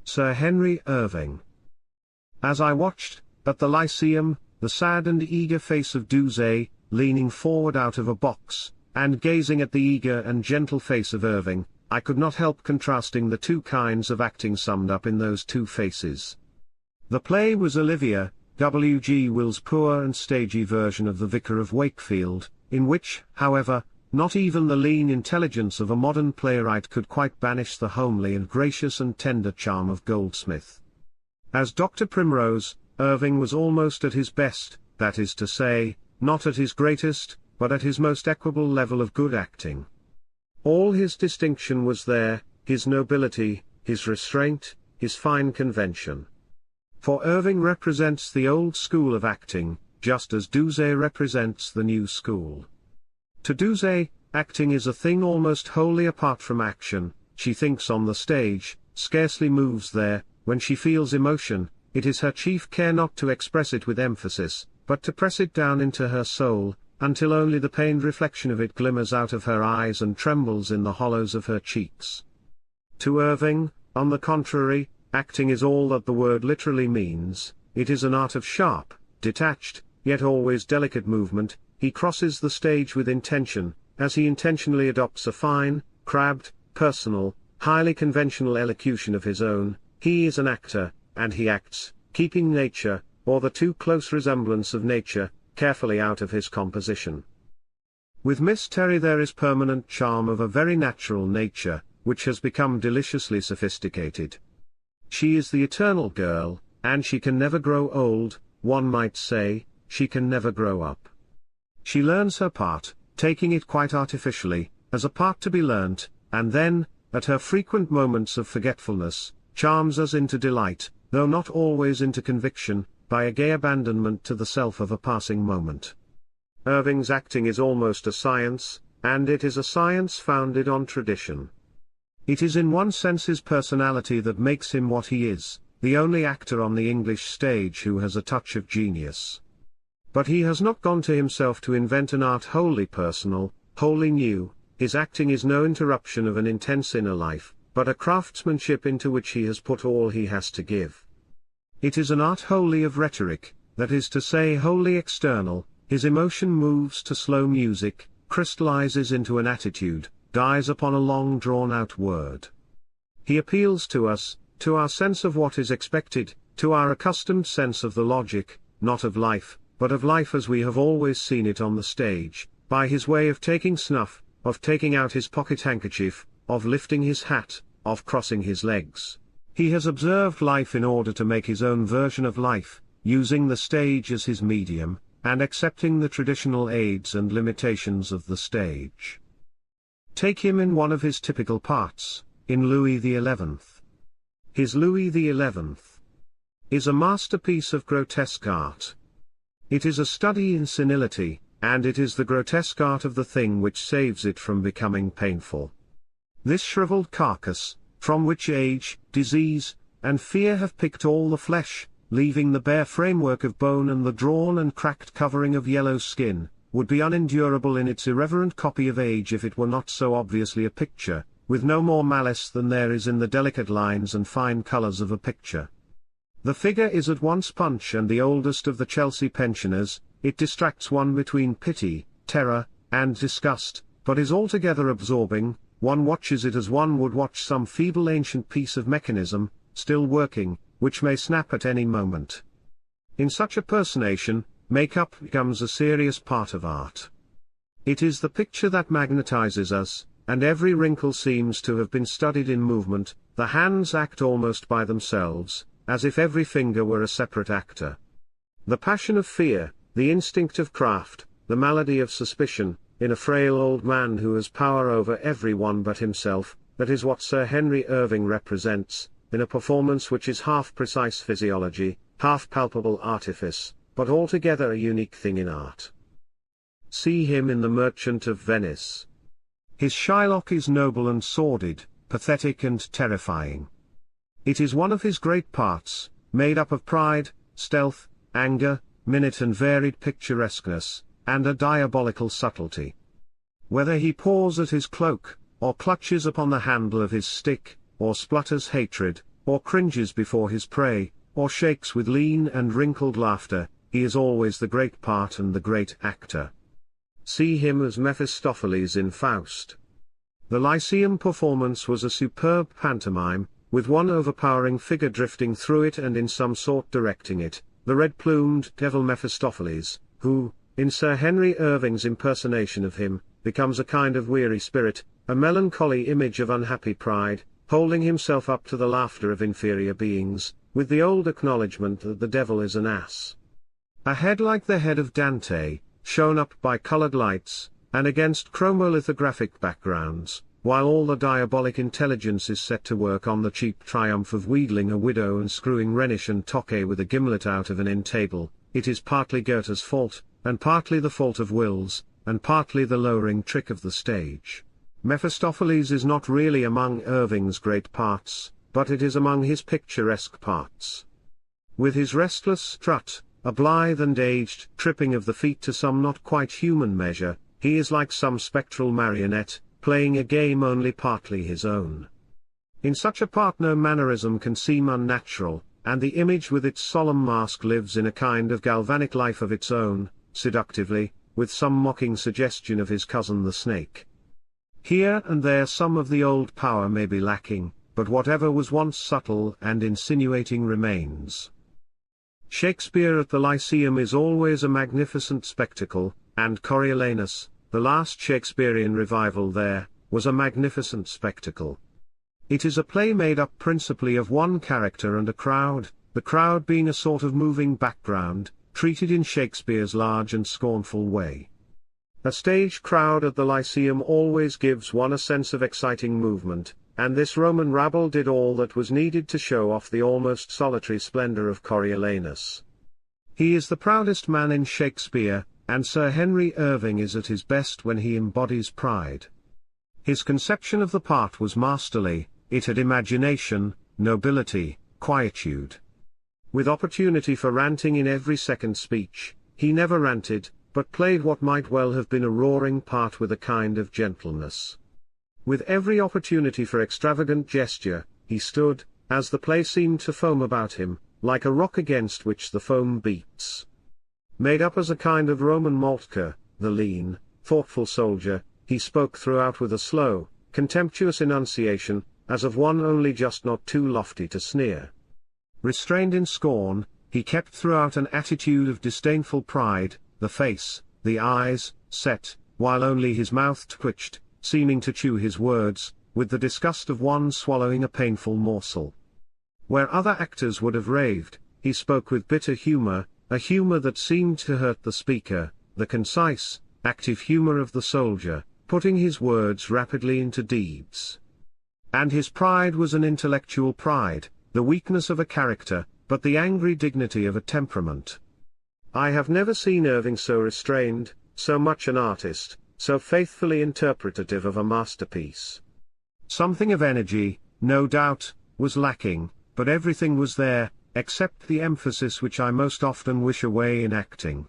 Sir Henry Irving. As I watched, at the Lyceum, the sad and eager face of Duse, leaning forward out of a box, and gazing at the eager and gentle face of Irving, I could not help contrasting the two kinds of acting summed up in those two faces. The play was Olivia, W. G. Will's poor and stagey version of The Vicar of Wakefield, in which, however, not even the lean intelligence of a modern playwright could quite banish the homely and gracious and tender charm of Goldsmith. As Dr. Primrose, Irving was almost at his best, that is to say, not at his greatest, but at his most equable level of good acting. All his distinction was there, his nobility, his restraint, his fine convention. For Irving represents the old school of acting, just as Duse represents the new school. To Duse, acting is a thing almost wholly apart from action. She thinks on the stage, scarcely moves there. When she feels emotion, it is her chief care not to express it with emphasis, but to press it down into her soul, until only the pained reflection of it glimmers out of her eyes and trembles in the hollows of her cheeks. To Irving, on the contrary, acting is all that the word literally means. It is an art of sharp, detached, yet always delicate movement. He crosses the stage with intention, as he intentionally adopts a fine, crabbed, personal, highly conventional elocution of his own. He is an actor, and he acts, keeping nature, or the too close resemblance of nature, carefully out of his composition. With Miss Terry there is permanent charm of a very natural nature, which has become deliciously sophisticated. She is the eternal girl, and she can never grow old. One might say, she can never grow up. She learns her part, taking it quite artificially, as a part to be learnt, and then, at her frequent moments of forgetfulness, charms us into delight, though not always into conviction, by a gay abandonment to the self of a passing moment. Irving's acting is almost a science, and it is a science founded on tradition. It is in one sense his personality that makes him what he is, the only actor on the English stage who has a touch of genius. But he has not gone to himself to invent an art wholly personal, wholly new. His acting is no interruption of an intense inner life, but a craftsmanship into which he has put all he has to give. It is an art wholly of rhetoric, that is to say wholly external. His emotion moves to slow music, crystallizes into an attitude, dies upon a long drawn-out word. He appeals to us, to our sense of what is expected, to our accustomed sense of the logic, not of life, but of life as we have always seen it on the stage, by his way of taking snuff, of taking out his pocket-handkerchief, of lifting his hat, of crossing his legs. He has observed life in order to make his own version of life, using the stage as his medium, and accepting the traditional aids and limitations of the stage. Take him in one of his typical parts, in Louis XI. His Louis XI is a masterpiece of grotesque art. It is a study in senility, and it is the grotesque art of the thing which saves it from becoming painful. This shriveled carcass, from which age, disease, and fear have picked all the flesh, leaving the bare framework of bone and the drawn and cracked covering of yellow skin, would be unendurable in its irreverent copy of age if it were not so obviously a picture, with no more malice than there is in the delicate lines and fine colours of a picture. The figure is at once Punch and the oldest of the Chelsea pensioners. It distracts one between pity, terror, and disgust, but is altogether absorbing. One watches it as one would watch some feeble ancient piece of mechanism, still working, which may snap at any moment. In such a personation, make-up becomes a serious part of art. It is the picture that magnetizes us, and every wrinkle seems to have been studied in movement. The hands act almost by themselves, as if every finger were a separate actor. The passion of fear, the instinct of craft, the malady of suspicion, in a frail old man who has power over everyone but himself, that is what Sir Henry Irving represents, in a performance which is half precise physiology, half palpable artifice, but altogether a unique thing in art. See him in The Merchant of Venice. His Shylock is noble and sordid, pathetic and terrifying. It is one of his great parts, made up of pride, stealth, anger, minute and varied picturesqueness, and a diabolical subtlety. Whether he paws at his cloak, or clutches upon the handle of his stick, or splutters hatred, or cringes before his prey, or shakes with lean and wrinkled laughter, he is always the great part and the great actor. See him as Mephistopheles in Faust. The Lyceum performance was a superb pantomime, with one overpowering figure drifting through it and in some sort directing it, the red-plumed devil Mephistopheles, who, in Sir Henry Irving's impersonation of him, becomes a kind of weary spirit, a melancholy image of unhappy pride, holding himself up to the laughter of inferior beings, with the old acknowledgment that the devil is an ass. A head like the head of Dante, shown up by colored lights, and against chromolithographic backgrounds, while all the diabolic intelligence is set to work on the cheap triumph of wheedling a widow and screwing Rhenish and Tokay with a gimlet out of an end table, it is partly Goethe's fault, and partly the fault of Will's, and partly the lowering trick of the stage. Mephistopheles is not really among Irving's great parts, but it is among his picturesque parts. With his restless strut, a blithe and aged tripping of the feet to some not quite human measure, he is like some spectral marionette, playing a game only partly his own. In such a part no mannerism can seem unnatural, and the image with its solemn mask lives in a kind of galvanic life of its own, seductively, with some mocking suggestion of his cousin the snake. Here and there some of the old power may be lacking, but whatever was once subtle and insinuating remains. Shakespeare at the Lyceum is always a magnificent spectacle, and Coriolanus, the last Shakespearean revival there, was a magnificent spectacle. It is a play made up principally of one character and a crowd, the crowd being a sort of moving background, treated in Shakespeare's large and scornful way. A stage crowd at the Lyceum always gives one a sense of exciting movement, and this Roman rabble did all that was needed to show off the almost solitary splendor of Coriolanus. He is the proudest man in Shakespeare, and Sir Henry Irving is at his best when he embodies pride. His conception of the part was masterly, it had imagination, nobility, quietude. With opportunity for ranting in every second speech, he never ranted, but played what might well have been a roaring part with a kind of gentleness. With every opportunity for extravagant gesture, he stood, as the play seemed to foam about him, like a rock against which the foam beats. Made up as a kind of Roman Moltke, the lean, thoughtful soldier, he spoke throughout with a slow, contemptuous enunciation, as of one only just not too lofty to sneer. Restrained in scorn, he kept throughout an attitude of disdainful pride, the face, the eyes, set, while only his mouth twitched, seeming to chew his words, with the disgust of one swallowing a painful morsel. Where other actors would have raved, he spoke with bitter humor, a humor that seemed to hurt the speaker, the concise, active humor of the soldier, putting his words rapidly into deeds. And his pride was an intellectual pride, the weakness of a character, but the angry dignity of a temperament. I have never seen Irving so restrained, so much an artist, so faithfully interpretative of a masterpiece. Something of energy, no doubt, was lacking, but everything was there, except the emphasis which I most often wish away in acting.